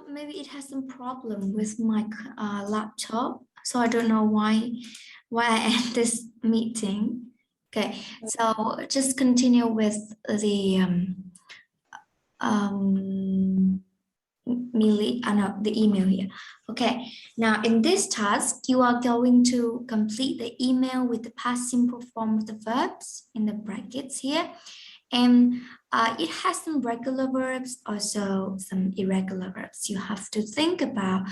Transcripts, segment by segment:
Maybe it has some problem with my laptop, so I don't know why I end this meeting. Okay, so just continue with the the email here. Okay, now in this task, you are going to complete the email with the past simple form of the verbs in the brackets here. And it has some regular verbs, also some irregular verbs. You have to think about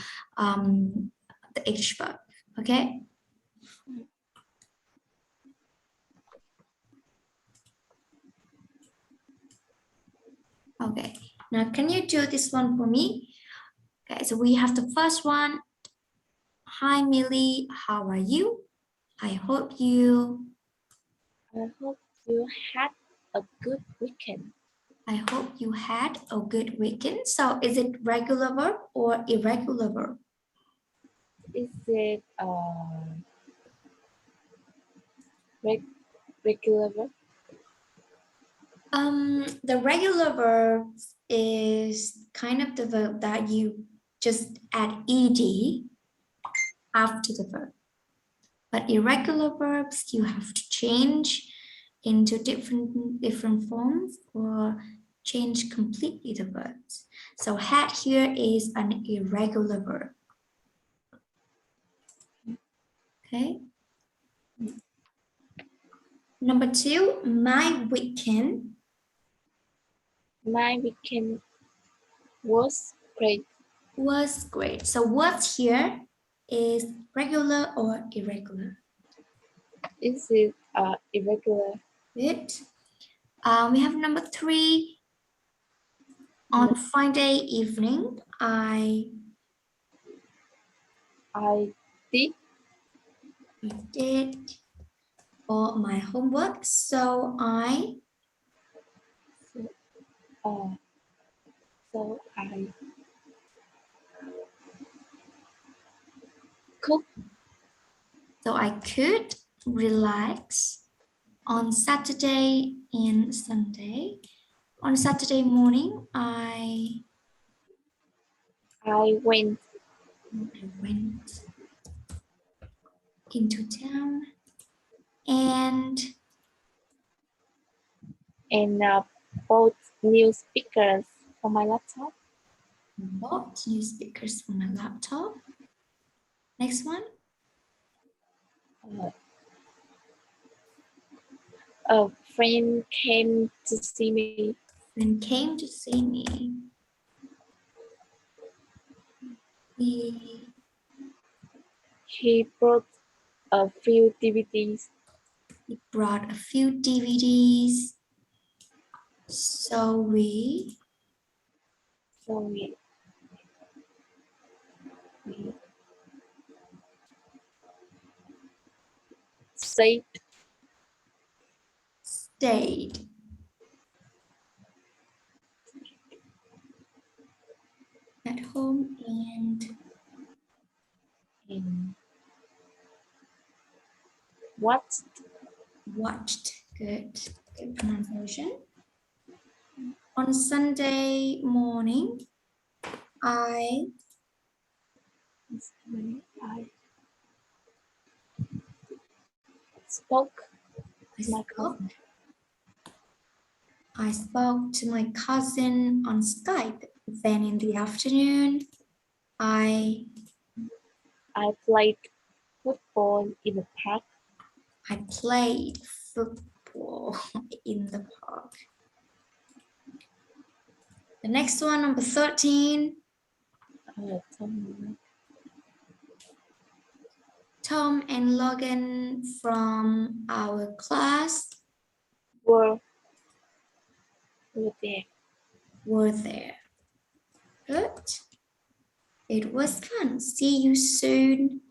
each verb, okay? Okay, now can you do this one for me? Okay, so we have the first one. Hi, Millie, how are you? I hope you had a good weekend. I hope you had a good weekend. So is it regular verb or irregular verb? Is it regular verb? The regular verb is kind of the verb that you just add ed after the verb. But irregular verbs, you have to change into different forms or change completely the verbs. So had here is an irregular verb. Okay. Number 2, my weekend. My weekend was great. Was great. So what's here is regular or irregular? Is it irregular? Good. We have number 3. On Friday evening, I did all my homework, so I cooked. So I could relax on Saturday and Sunday. On Saturday morning, I went into town and bought new speakers for my laptop. bought new speakers for my laptop. Next one. A friend came to see me. Friend came to see me. He brought a few DVDs. He brought a few DVDs. So we stayed at home and watched. Good pronunciation. On Sunday morning, I spoke to my cousin on Skype. Then in the afternoon, I played football in the park. I played football in the park. The next one, number 13. Tom and Logan from our class were there. Good. It was fun. See you soon.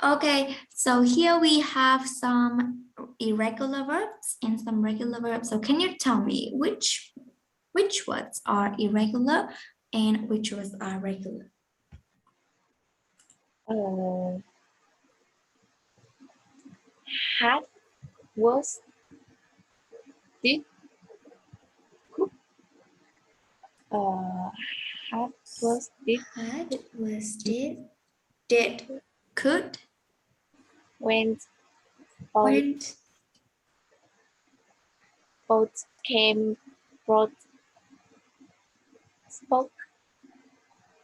Okay, so here we have some irregular verbs and some regular verbs. So can you tell me which words are irregular and which words are regular? Had, was, did, could, Had was did Had was did, could, went both went, both came brought spoke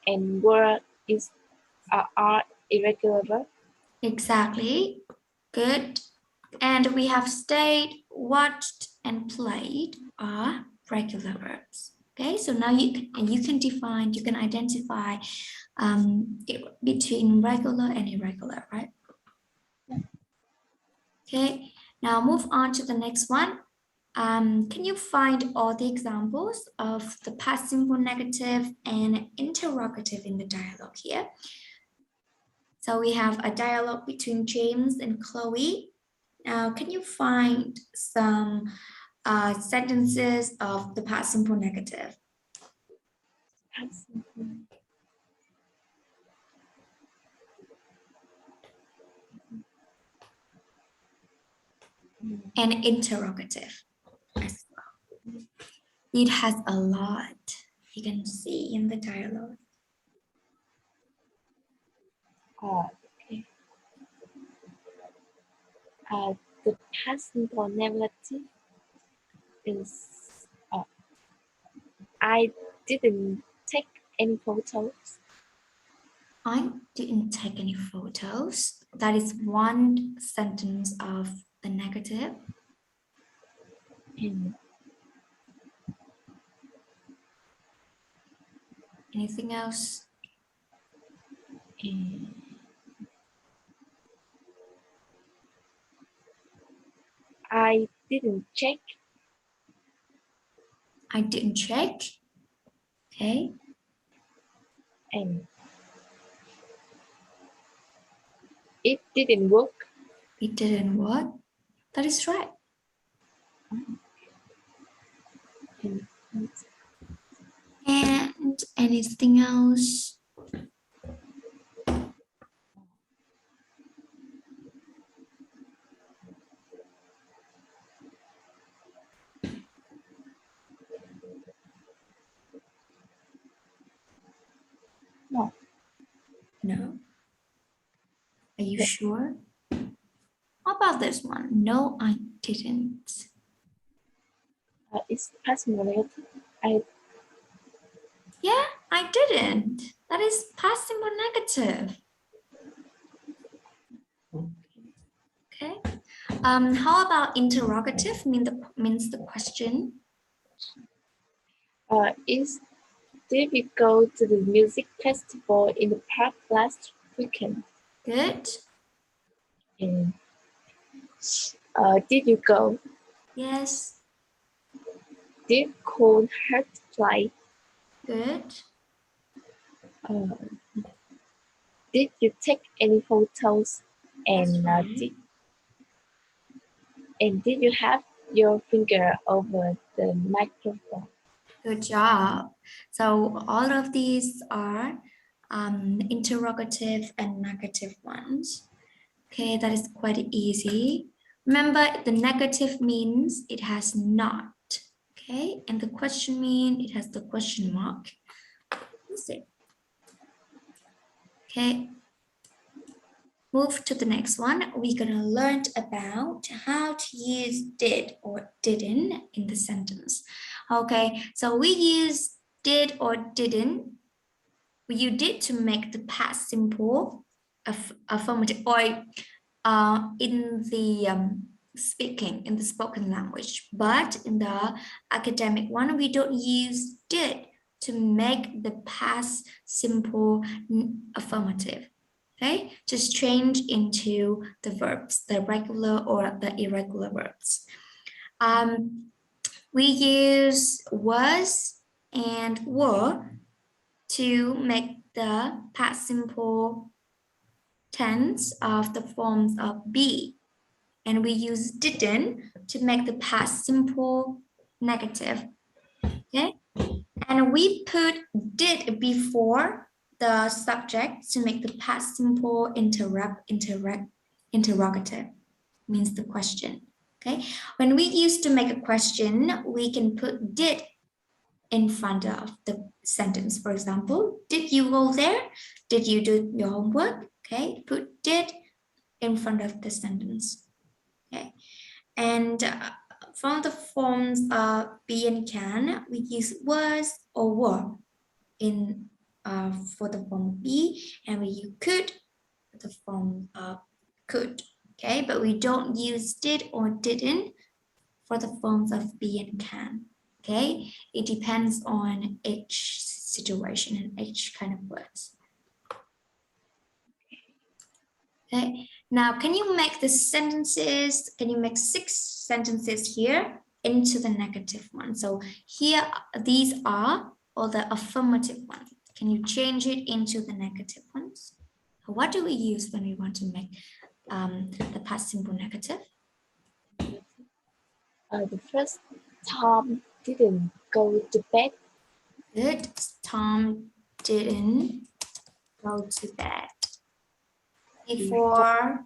and were is are irregular verbs. exactly, good. And we have stayed, watched, and played are regular verbs. Okay, so now you can define, you can identify between regular and irregular, right? Okay, now move on to the next one. Can you find all the examples of the past simple negative and interrogative in the dialogue here? So we have a dialogue between James and Chloe. Now, can you find some sentences of the past simple negative Past simple. and interrogative as well? It has a lot, you can see in the dialogue. Okay. The past simple negative is I didn't take any photos. I didn't take any photos. That is one sentence of the negative. And Anything else? I didn't check. I didn't check. Okay. And it didn't work. It didn't work. That is right. And anything else? No. No. Are you Yeah. sure? How about this one? No, I didn't. It's past simple negative. Yeah, I didn't. That is past simple negative. Okay. How about interrogative? Means the question. Did we go to the music festival in the park last weekend? Good. And did you go? Yes. Did cold hurt fly? Good. Did you take any photos? And That's right. did you have your finger over the microphone? Good job. So all of these are interrogative and negative ones. Okay, that is quite easy. Remember, the negative means it has not. Okay, and the question mean it has the question mark. That's it. Okay. Move to the next one. We're gonna learn about how to use did or didn't in the sentence. Okay, so we use did or didn't. You did to make the past simple affirmative, or in the speaking, in the spoken language. But in the academic one, we don't use did to make the past simple affirmative. Okay, just change into the verbs, the regular or the irregular verbs. We use was and were to make the past simple tense of the forms of be. And we use didn't to make the past simple negative. Okay, and we put did before the subject to make the past simple interrogative, means the question. Okay, when we used to make a question, we can put did in front of the sentence. For example, did you go there? Did you do your homework? Okay, put did in front of the sentence. Okay, and from the forms of be and can, we use was or were in for the form be, and we use could for the form of could. Okay, but we don't use did or didn't for the forms of be and can. Okay, it depends on each situation and each kind of words. Okay, now can you make the sentences, can you make 6 sentences here into the negative one? So here, these are all the affirmative ones. Can you change it into the negative ones? What do we use when we want to make the past simple negative? The first, Tom didn't go to bed. Good. Tom didn't go to bed before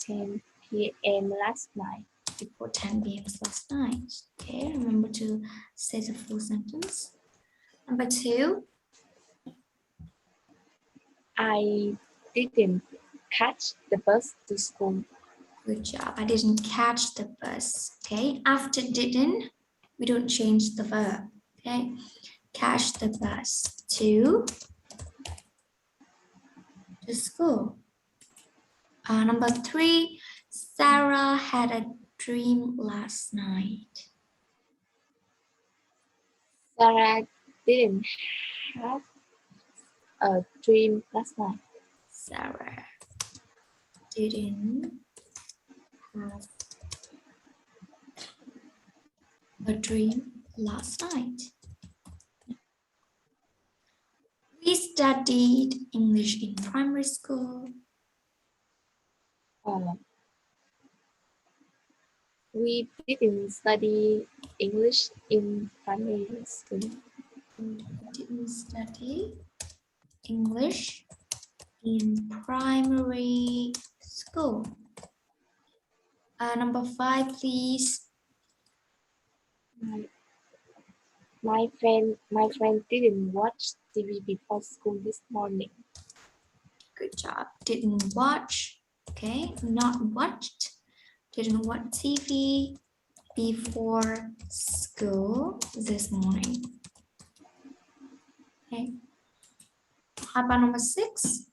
10 p.m. last night. Before 10 p.m. last night. Okay, remember to say the full sentence. Number 2. I didn't catch the bus to school. Good job. I didn't catch the bus. Okay, after didn't, we don't change the verb. Okay, catch the bus to school. Number 3, Sarah had a dream last night. Sarah didn't have a dream last night. Sarah didn't have a dream last night. We studied English in primary school. We didn't study English in primary school. We didn't study English in primary school. Number 5, please. My friend didn't watch TV before school this morning. Good job. Didn't watch. Okay, not watched. Didn't watch TV before school this morning. Okay. How about number 6?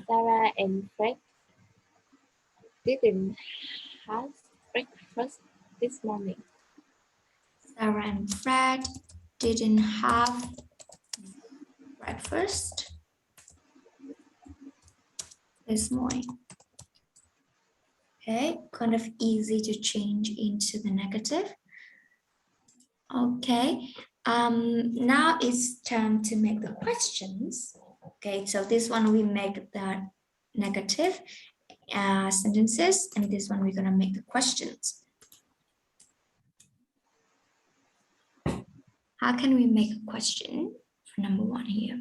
Sarah and Fred didn't have breakfast this morning. Sarah and Fred didn't have breakfast this morning. Okay, kind of easy to change into the negative. Okay, now it's time to make the questions. Okay, so this one we make the negative sentences, and this one we're gonna make the questions. How can we make a question for number 1 here?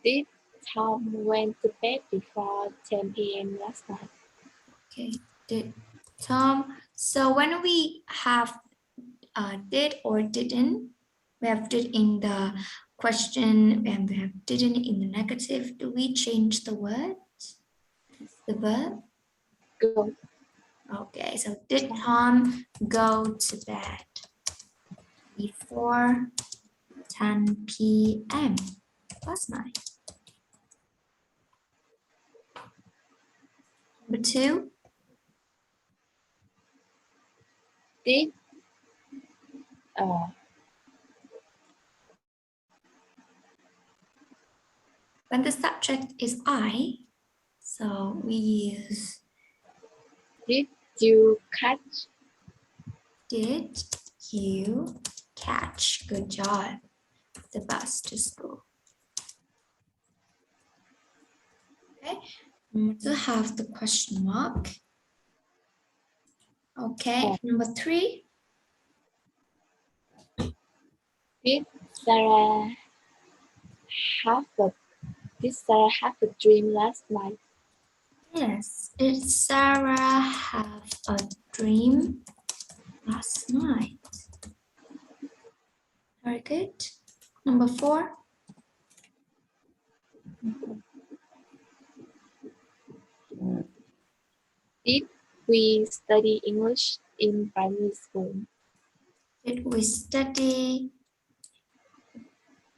Did Tom went to bed before 10 p.m. last night? Okay, did Tom, so when we have did or didn't, we have did in the question and we have didn't in the negative. Do we change the words, the verb? Go. Okay, so did Tom go to bed before 10 p.m. last night? Number 2. Did when the subject is I, so we use did you catch? Did you catch? Good job. The bus to school. Okay, to have the question mark. Okay, number 3. Did Sarah have a dream last night? Yes. Did Sarah have a dream last night? Very good. Number 4. Did we study English in primary school? Did we study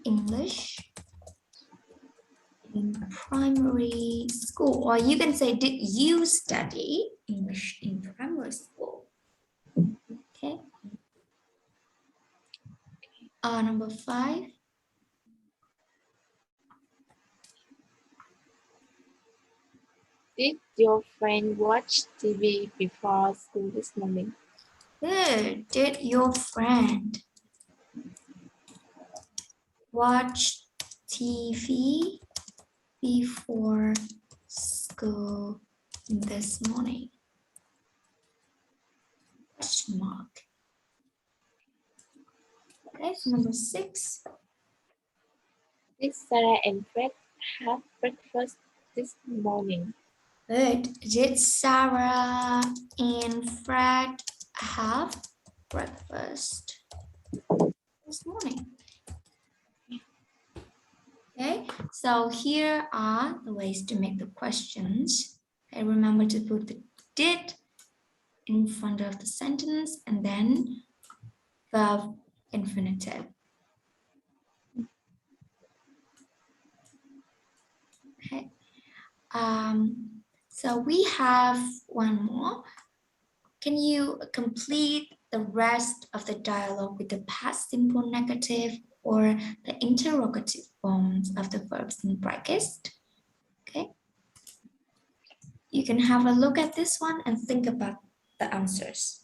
English in primary school? Or you can say, did you study English in primary school? Okay. Number 5. Did your friend watch TV before school this morning? Good. Did your friend watch TV before school this morning? Question mark. Okay, so number 6. Did Sarah and Fred have breakfast this morning? Good. Did Sarah and Fred have breakfast this morning? Okay, so here are the ways to make the questions. Okay, remember to put the did in front of the sentence and then verb infinitive. Okay. So we have one more. Can you complete the rest of the dialogue with the past simple negative or the interrogative forms of the verbs in brackets? Okay. You can have a look at this one and think about the answers.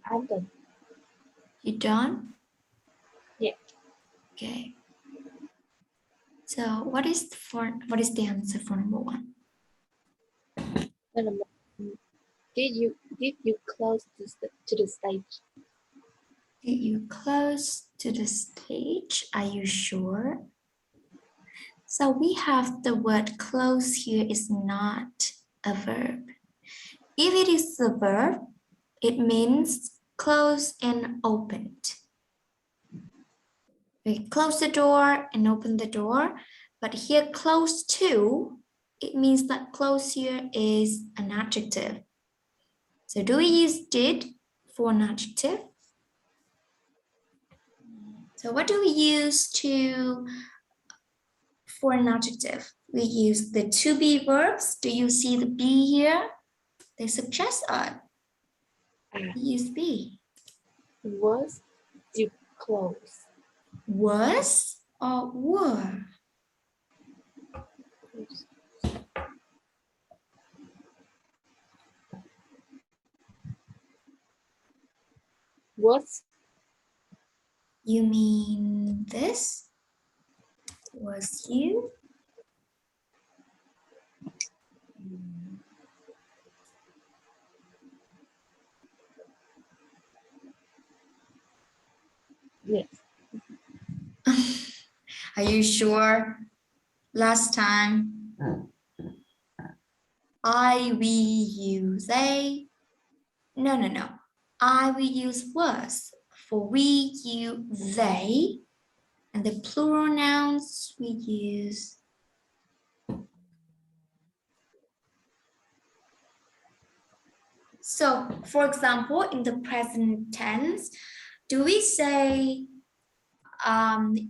I'm done. You done? Okay. So what is the answer for number one? Did you close to the stage? Did you close to the stage? Are you sure? So we have the word close here is not a verb. If it is a verb, it means close and opened. We close the door and open the door, but here close to, it means that close here is an adjective. So do we use did for an adjective? So what do we use for an adjective? We use the to be verbs. Do you see the be here? They suggest we use be. Was you close? Was or were? Was You mean this? Was you? yes. Are you sure? Last time, I, we, you, they. No. I, we use was for we, you, they. And the plural nouns we use. So, for example, in the present tense, do we say,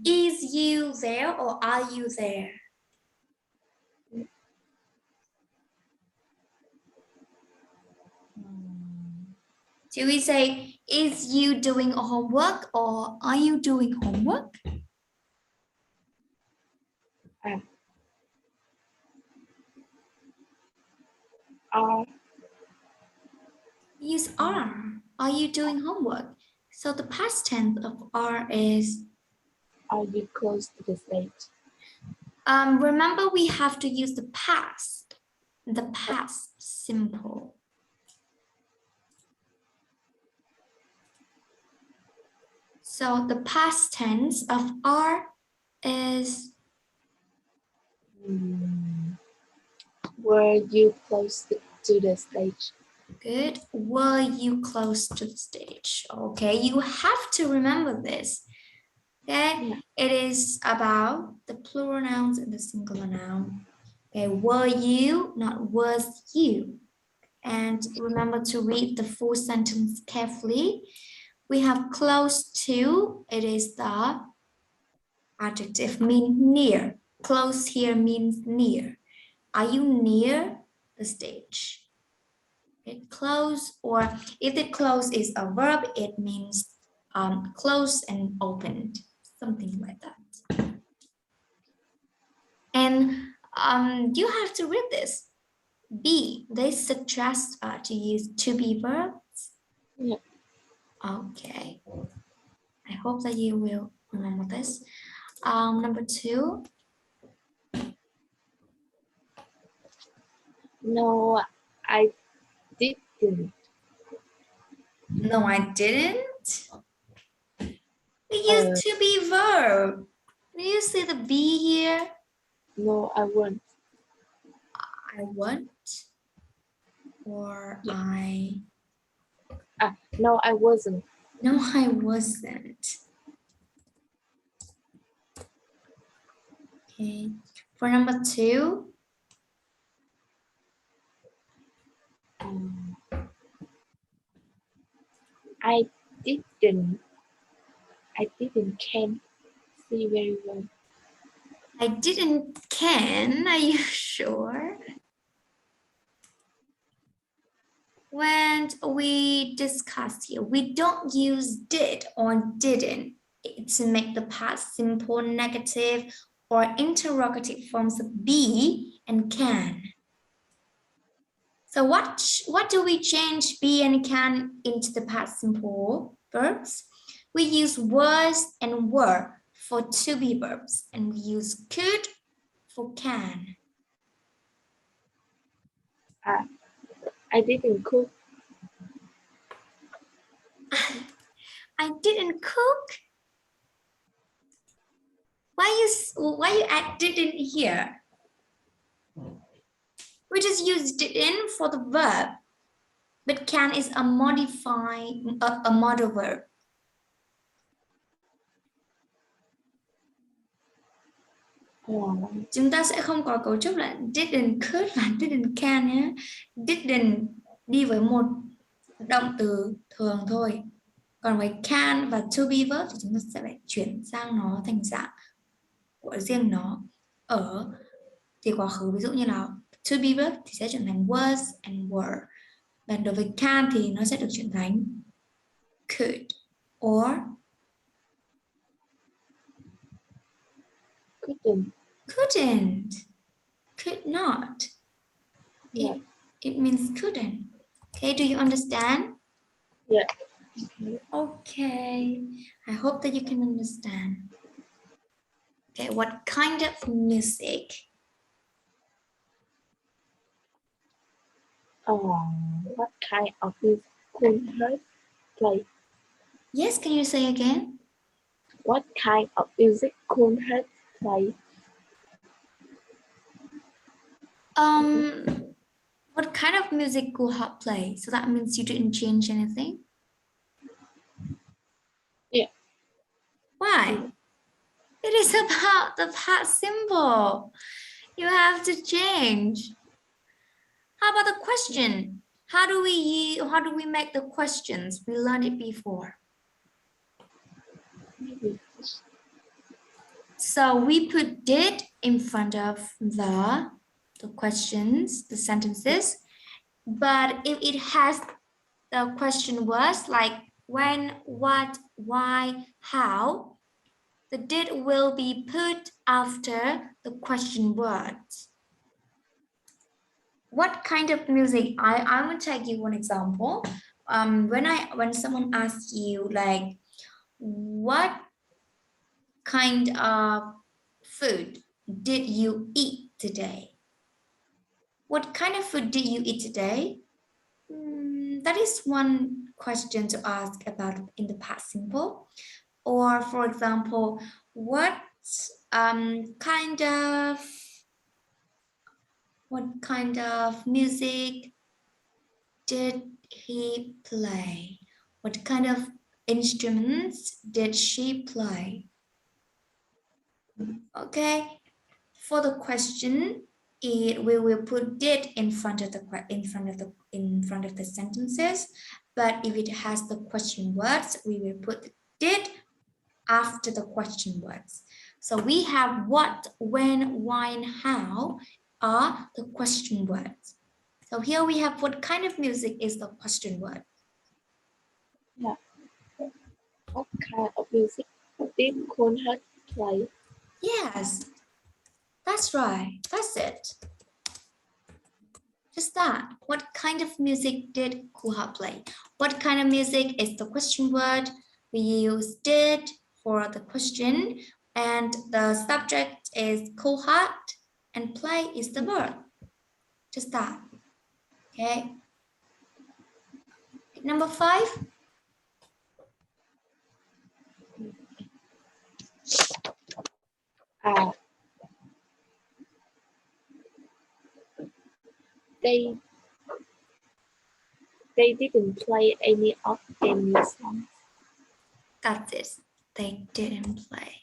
is you there or are you there? Do we say, is you doing homework or are you doing homework? Are We use are. Are you doing homework? So the past tense of are is. Are you close to the stage? Remember, we have to use the past simple. So the past tense of are is. Were you close to the stage? Good. Were you close to the stage? Okay, you have to remember this. Okay, Yeah. it is about the plural nouns and the singular noun. Okay, were you, not was you. And remember to read the full sentence carefully. We have close to, it is the adjective, mean near. Close here means near. Are you near the stage? Okay, close, or if the close is a verb, it means close and opened, something like that. And you have to read this. B, they suggest to use to be verbs. Yeah. Okay. I hope that you will remember this. Number two. No, I didn't. No, I didn't. We use to be verb. Do you see the be here? No, I won't. I want or Yeah. I. No, I wasn't. No, I wasn't. Okay. For number two. I didn't. I didn't can see very well. I didn't can. Are you sure? When we discuss here, we don't use did or didn't to make the past simple, negative, or interrogative forms of be and can. So what do we change be and can into the past simple verbs? We use was and were for to be verbs, and we use could for can. I didn't cook. I didn't cook. Why you add didn't here? We just use didn't for the verb, but can is a a modal verb. Chúng ta sẽ không có cấu trúc là didn't could và didn't can nhé. Didn't đi với một động từ thường thôi. Còn với can và to be verb thì chúng ta sẽ phải chuyển sang nó thành dạng của riêng nó ở thì quá khứ, ví dụ như là to be verb thì sẽ chuyển thành was and were. Và đối với can thì nó sẽ được chuyển thành could or couldn't, could not. Yeah. It means couldn't. Okay, do you understand? Yeah. Okay, I hope that you can understand. Okay, what kind of music? What kind of music could Hurt play? Yes, can you say again? What kind of music could Hurt play? What kind of music could Hot play? So that means you didn't change anything? Yeah. Why? It is about the past simple. You have to change. How about the question? How do we make the questions? We learned it before. So we put did in front of the questions, the sentences. But if it has the question words like when, what, why, how, the did will be put after the question words. What kind of music? I will take you one example. When someone asks you like, what kind of food did you eat today? What kind of food did you eat today? That is one question to ask about in the past simple. Or for example, what kind of music did he play? What kind of instruments did she play? Okay, for the question, we will put did in front of the sentences, but if it has the question words, we will put did after the question words. So we have what, when, why, and how are the question words. So here we have what kind of music is the question word. Yeah. What kind of music did Cool Hurt play? Yes, that's right. That's it. Just that. What kind of music did Cool Heart play? What kind of music is the question word? We use did for the question, and the subject is Cool Heart, and play is the verb. Just that. Okay. Number 5. They didn't play any of their new songs. That's it. They didn't play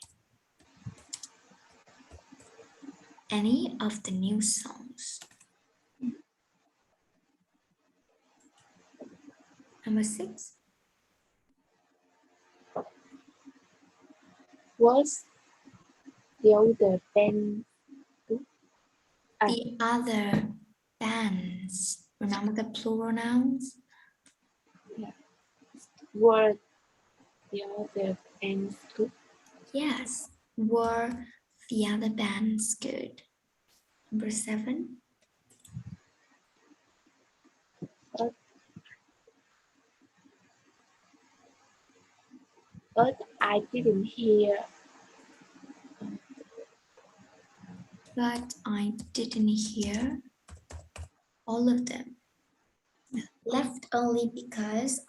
any of the new songs. Number 6. Was the other band? The other bands. Remember the plural nouns? Yeah. Were the other bands good? Yes. Were the other bands good? Number 7. But I didn't hear but I didn't hear all of them. Left only because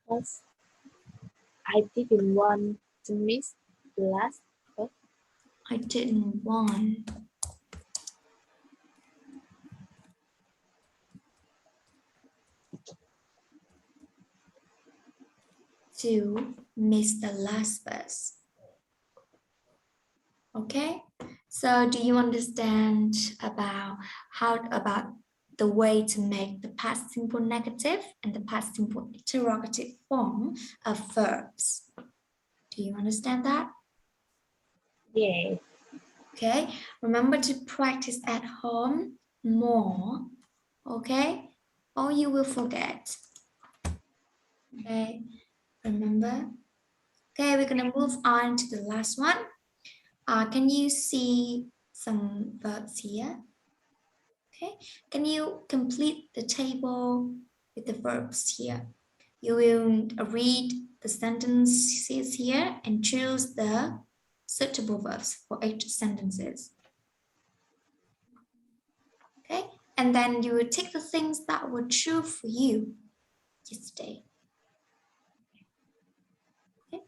Because I didn't want to miss the last verb. I didn't want to miss the last bus. Okay, so do you understand about the way to make the past simple negative and the past simple interrogative form of verbs? Do you understand that? Yeah. Okay, remember to practice at home more. Okay, or you will forget. Okay, remember. Okay, we're gonna move on to the last one. Can you see some verbs here? Okay, can you complete the table with the verbs here? You will read the sentences here and choose the suitable verbs for each sentences. Okay, and then you will take the things that were true for you yesterday. Okay.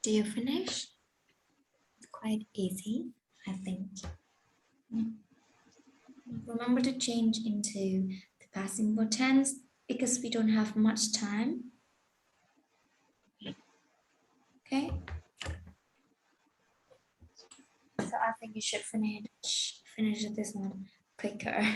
Do you finish? It's quite easy, I think. Remember to change into the past simple tense because we don't have much time. Okay. So I think you should finish this one quicker.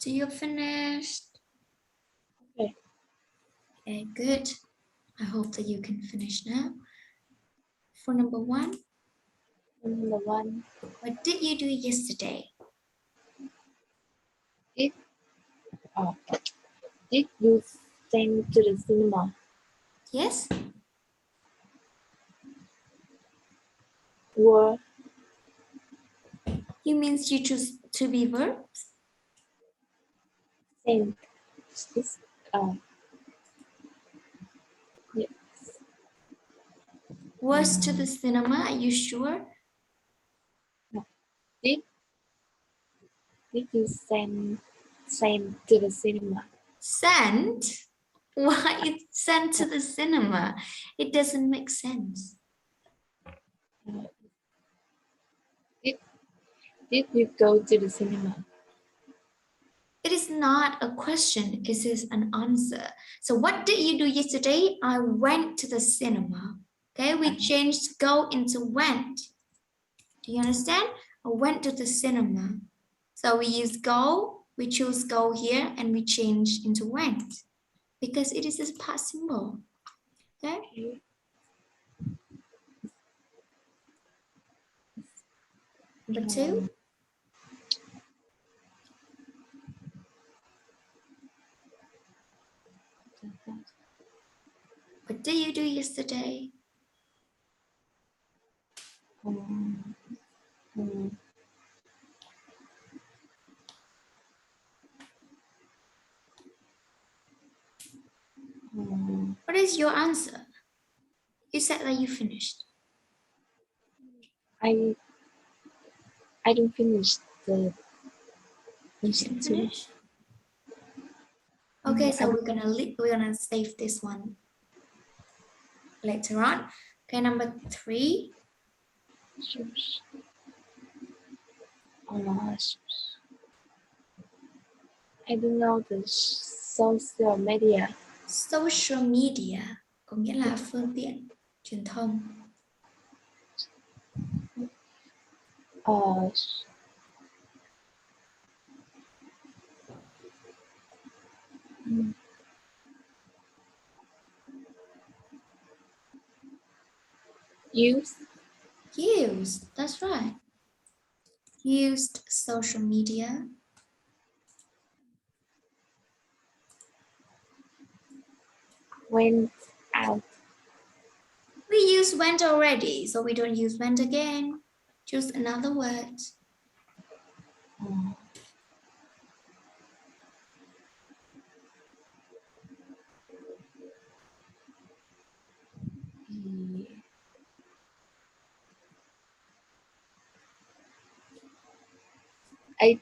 Do you finished? Okay. Okay, good. I hope that you can finish now. For number 1, Number 1. what did you do yesterday? Oh, did you send to the cinema? Yes? Were You means you choose to be verbs? sent? This, yes. Was to the cinema, are you sure? Did you send to the cinema? Sent? Why it's sent to the cinema? It doesn't make sense. Did you go to the cinema? It is not a question, it is an answer. So what did you do yesterday? I went to the cinema. Okay, we changed go into went. Do you understand? I went to the cinema. So we use go, we choose go here, and we change into went because it is a past symbol. Okay. Number 2. What did you do yesterday? What is your answer? You said that you finished. I didn't finish the You didn't finish? Okay, so we're gonna save this one later on. Okay, number 3. I don't know the social media. Social media có nghĩa là phương tiện truyền thông. Used, that's right. Used social media. Went out. We use went already, so we don't use went again. Choose another word. Ate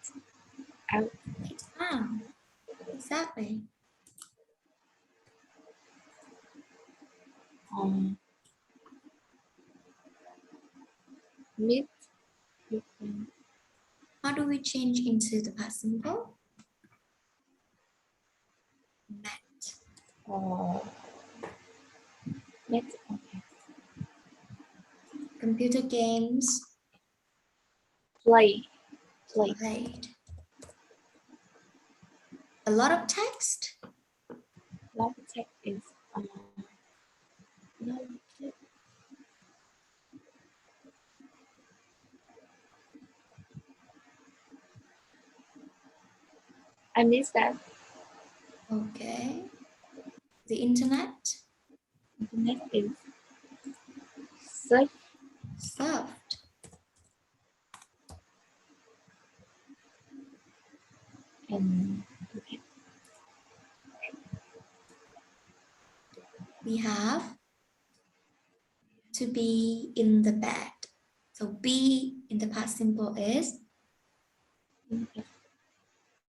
out. Exactly. Meet. How do we change into the past simple? Met. Met. Okay. Computer games. Played. Played. A lot of text. Lot of text is no. I missed that. Okay. The internet. Internet is surf. Surfed. And We have to be in the bed. So be in the past simple is